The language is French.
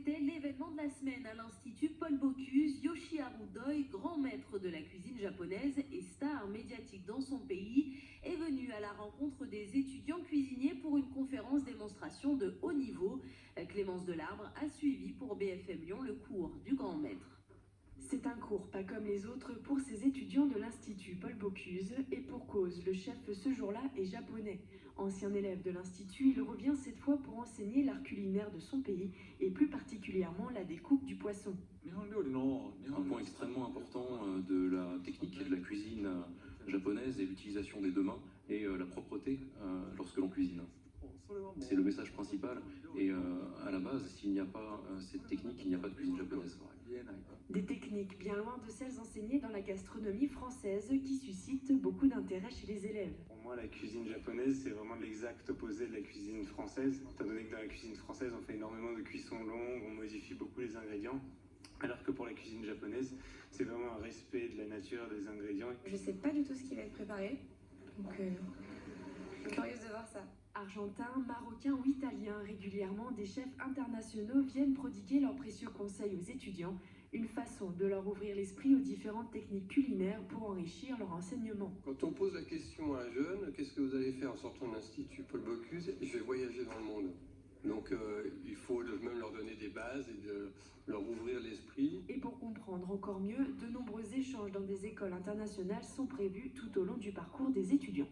C'était l'événement de la semaine à l'Institut Paul Bocuse. Yoshiharu Doi, grand maître de la cuisine japonaise et star médiatique dans son pays, est venu à la rencontre des étudiants cuisiniers pour une conférence démonstration de haut niveau. Clémence Delarbre a suivi pour BFM Lyon le cours du grand maître. C'est un cours pas comme les autres pour ces étudiants de l'Institut Paul Bocuse, et pour cause, le chef ce jour-là est japonais. Ancien élève de l'Institut, il revient cette fois pour enseigner l'art culinaire de son pays, et plus particulièrement la découpe du poisson. Un point extrêmement important de la technique et de la cuisine japonaise est l'utilisation des deux mains et la propreté lorsque l'on cuisine. C'est le message principal et à la base, s'il n'y a pas cette technique, il n'y a pas de cuisine japonaise. Des techniques bien loin de celles enseignées dans la gastronomie française qui suscitent beaucoup d'intérêt chez les élèves. Pour moi, la cuisine japonaise, c'est vraiment l'exact opposé de la cuisine française. Étant donné que dans la cuisine française, on fait énormément de cuisson longue, on modifie beaucoup les ingrédients. Alors que pour la cuisine japonaise, c'est vraiment un respect de la nature des ingrédients. Je sais pas du tout ce qui va être préparé, donc je suis curieuse de voir ça. Argentins, marocains ou italiens, régulièrement des chefs internationaux viennent prodiguer leurs précieux conseils aux étudiants, une façon de leur ouvrir l'esprit aux différentes techniques culinaires pour enrichir leur enseignement. Quand on pose la question à un jeune, qu'est-ce que vous allez faire en sortant de l'Institut Paul Bocuse? Je vais voyager dans le monde. Donc il faut même leur donner des bases et de leur ouvrir l'esprit. Et pour comprendre encore mieux, de nombreux échanges dans des écoles internationales sont prévus tout au long du parcours des étudiants.